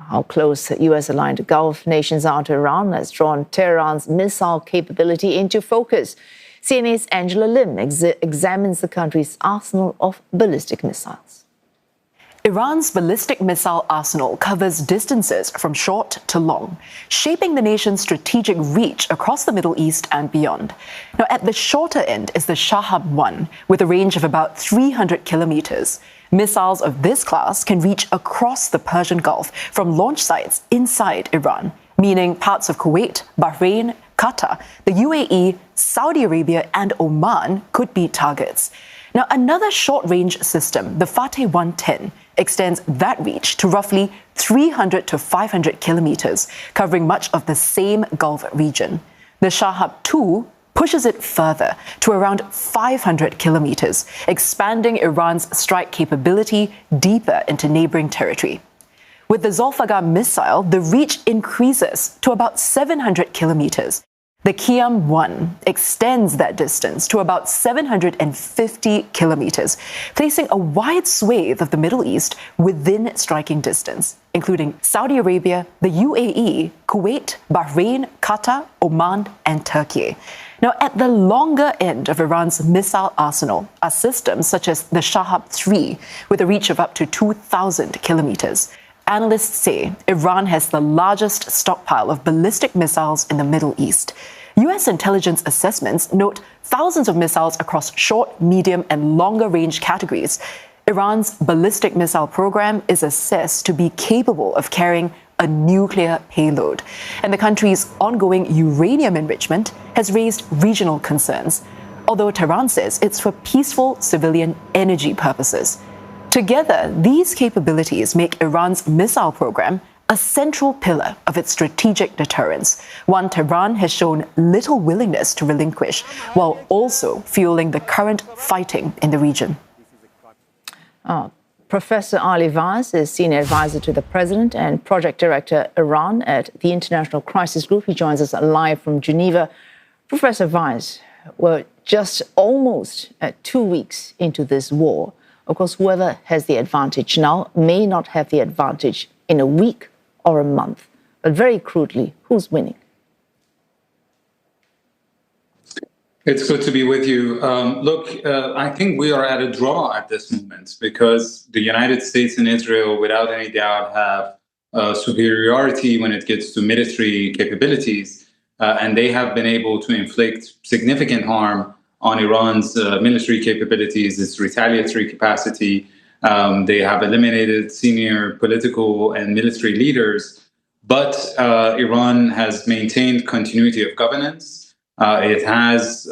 How close US-aligned Gulf nations are to Iran has drawn Tehran's missile capability into focus. CNA's Angela Lim examines the country's arsenal of ballistic missiles. Iran's ballistic missile arsenal covers distances from short to long, shaping the nation's strategic reach across the Middle East and beyond. Now, at the shorter end is the Shahab-1, with a range of about 300 kilometers. Missiles of this class can reach across the Persian Gulf from launch sites inside Iran, meaning parts of Kuwait, Bahrain, Qatar, the UAE, Saudi Arabia, and Oman could be targets. Now, another short-range system, the Fateh 110, extends that reach to roughly 300 to 500 kilometers, covering much of the same Gulf region. The Shahab 2 pushes it further to around 500 kilometers, expanding Iran's strike capability deeper into neighboring territory. With the Zolfaghar missile, the reach increases to about 700 kilometers. The Qiyam-1 extends that distance to about 750 kilometers, placing a wide swathe of the Middle East within striking distance, including Saudi Arabia, the UAE, Kuwait, Bahrain, Qatar, Oman, and Turkey. Now, at the longer end of Iran's missile arsenal are systems such as the Shahab-3, with a reach of up to 2,000 kilometers. Analysts say Iran has the largest stockpile of ballistic missiles in the Middle East. U.S. intelligence assessments note thousands of missiles across short, medium, and longer range categories. Iran's ballistic missile program is assessed to be capable of carrying a nuclear payload. And the country's ongoing uranium enrichment has raised regional concerns, although Tehran says it's for peaceful civilian energy purposes. Together, these capabilities make Iran's missile program a central pillar of its strategic deterrence, one Tehran has shown little willingness to relinquish, while also fueling the current fighting in the region. Professor Ali Vaez is Senior Advisor to the President and Project Director Iran at the International Crisis Group. He joins us live from Geneva. Professor Vaez, we're just almost 2 weeks into this war. Of course, whoever has the advantage now may not have the advantage in a week or a month. But very crudely, who's winning? It's good to be with you. I think we are at a draw at this moment because the United States and Israel, without any doubt, have superiority when it gets to military capabilities, and they have been able to inflict significant harm on Iran's military capabilities, its retaliatory capacity. They have eliminated senior political and military leaders, but Iran has maintained continuity of governance. It has,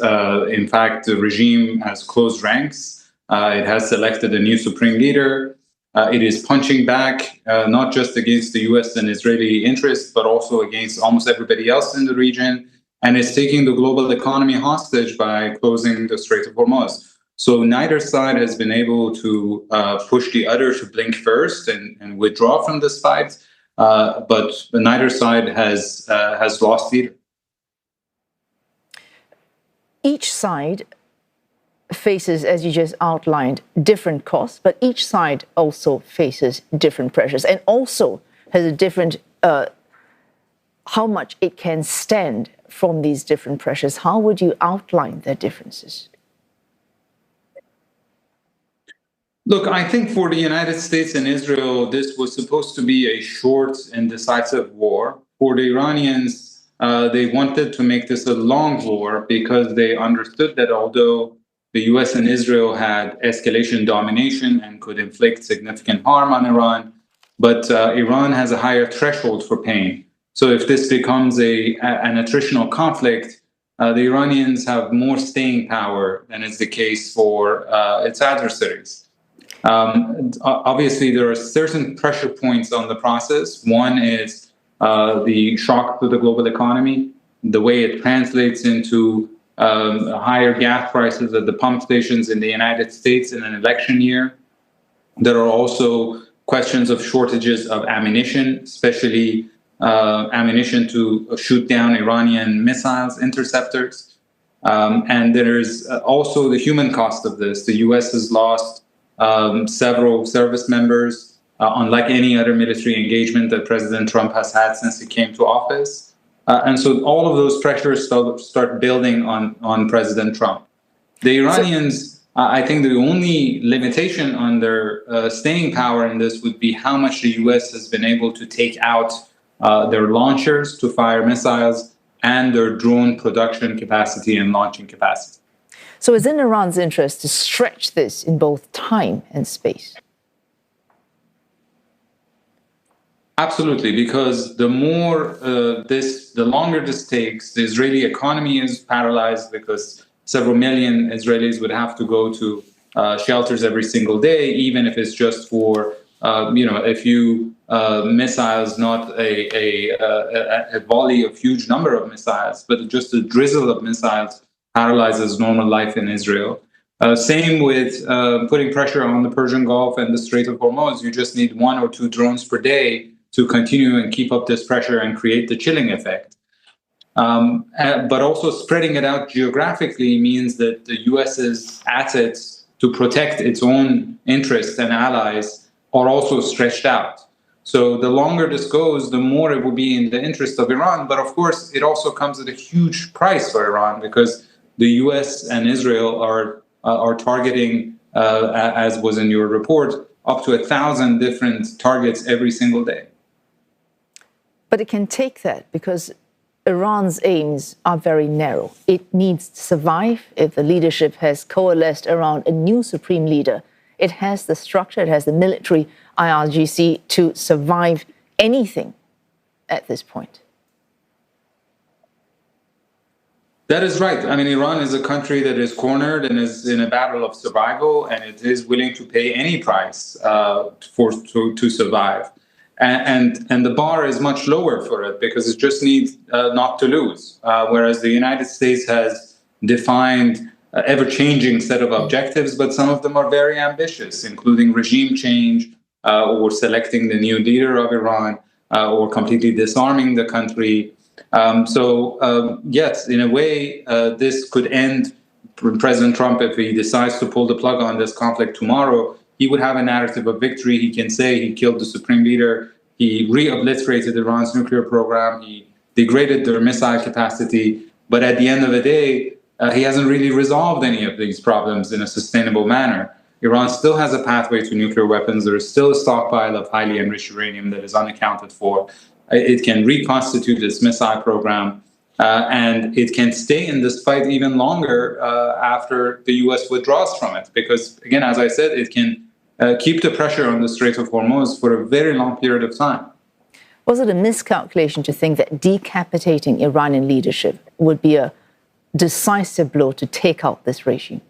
in fact, the regime has closed ranks. It has selected a new supreme leader. It is punching back, not just against the US and Israeli interests, but also against almost everybody else in the region. And it's taking the global economy hostage by closing the Strait of Hormuz. So neither side has been able to push the other to blink first and withdraw from this fight, but neither side has lost either. Each side faces, as you just outlined, different costs, but each side also faces different pressures and also has a different how much it can stand from these different pressures. How would you outline their differences? Look, I think for the United States and Israel, this was supposed to be a short and decisive war. For the Iranians, they wanted to make this a long war because they understood that although the US and Israel had escalation domination and could inflict significant harm on Iran, but Iran has a higher threshold for pain. So if this becomes an attritional conflict, the Iranians have more staying power than is the case for its adversaries. Obviously, there are certain pressure points on the process. One is the shock to the global economy, the way it translates into higher gas prices at the pump stations in the United States in an election year. There are also questions of shortages of ammunition, especially ammunition to shoot down Iranian missiles, interceptors. And there's also the human cost of this. The U.S. has lost several service members. unlike any other military engagement that President Trump has had since he came to office. And so all of those pressures start building on President Trump. The Iranians, I think the only limitation on their staying power in this would be how much the U.S. has been able to take out their launchers to fire missiles and their drone production capacity and launching capacity. So it's in Iran's interest to stretch this in both time and space. Absolutely, because the longer this takes, the Israeli economy is paralyzed because several million Israelis would have to go to shelters every single day, even if it's just for a few missiles, not a volley of huge number of missiles, but just a drizzle of missiles paralyzes normal life in Israel. Same with putting pressure on the Persian Gulf and the Strait of Hormuz. You just need 1 or 2 drones per day to continue and keep up this pressure and create the chilling effect. But also spreading it out geographically means that the US's assets to protect its own interests and allies are also stretched out. So the longer this goes, the more it will be in the interest of Iran. But of course, it also comes at a huge price for Iran because the US and Israel are targeting, as was in your report, up to 1,000 different targets every single day. But it can take that because Iran's aims are very narrow. It needs to survive. If the leadership has coalesced around a new supreme leader, it has the structure, it has the military IRGC to survive anything at this point. That is right. I mean, Iran is a country that is cornered and is in a battle of survival, and it is willing to pay any price to survive. And the bar is much lower for it because it just needs not to lose. Whereas the United States has defined an ever-changing set of objectives, but some of them are very ambitious, including regime change or selecting the new leader of Iran or completely disarming the country. Yes, in a way, this could end President Trump if he decides to pull the plug on this conflict tomorrow. He would have a narrative of victory. He can say he killed the supreme leader. He re-obliterated Iran's nuclear program. He degraded their missile capacity. But at the end of the day, he hasn't really resolved any of these problems in a sustainable manner. Iran still has a pathway to nuclear weapons. There is still a stockpile of highly enriched uranium that is unaccounted for. It can reconstitute its missile program. And it can stay in this fight even longer after the U.S. withdraws from it. Because, again, as I said, it can keep the pressure on the Strait of Hormuz for a very long period of time. Was it a miscalculation to think that decapitating Iranian leadership would be a decisive blow to take out this regime?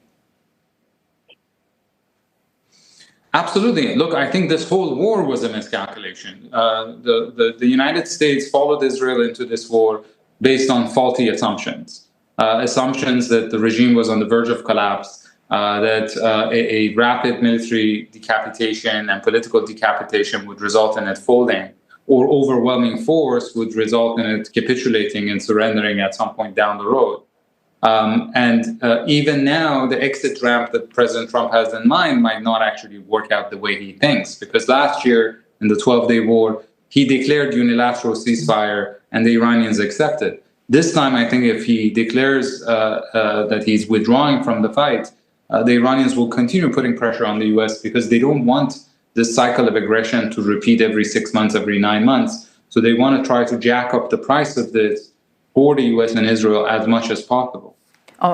Absolutely. Look, I think this whole war was a miscalculation. The United States followed Israel into this war based on faulty assumptions. Assumptions that the regime was on the verge of collapse, that a rapid military decapitation and political decapitation would result in it folding, or overwhelming force would result in it capitulating and surrendering at some point down the road. Even now, the exit ramp that President Trump has in mind might not actually work out the way he thinks, because last year in the 12-day war, he declared unilateral ceasefire and the Iranians accepted. This time, I think if he declares that he's withdrawing from the fight, the Iranians will continue putting pressure on the U.S. because they don't want this cycle of aggression to repeat every 6 months, every 9 months. So they want to try to jack up the price of this for the U.S. and Israel as much as possible.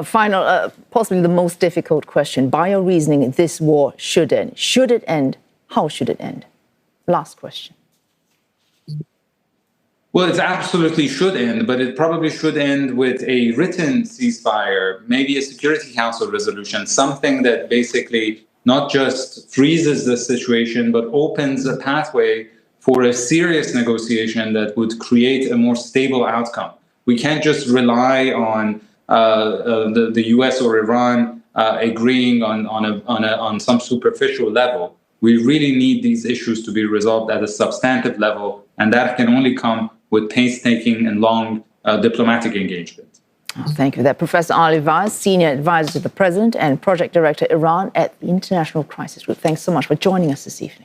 Final, possibly the most difficult question. By your reasoning, this war should end. Should it end? How should it end? Last question. Well, it absolutely should end, but it probably should end with a written ceasefire, maybe a Security Council resolution, something that basically not just freezes the situation, but opens a pathway for a serious negotiation that would create a more stable outcome. We can't just rely on the U.S. or Iran agreeing on some superficial level. We really need these issues to be resolved at a substantive level, and that can only come with painstaking and long diplomatic engagement. Thank you for that. Professor Ali Vaez, Senior Advisor to the President and Project Director, Iran at the International Crisis Group. Thanks so much for joining us this evening.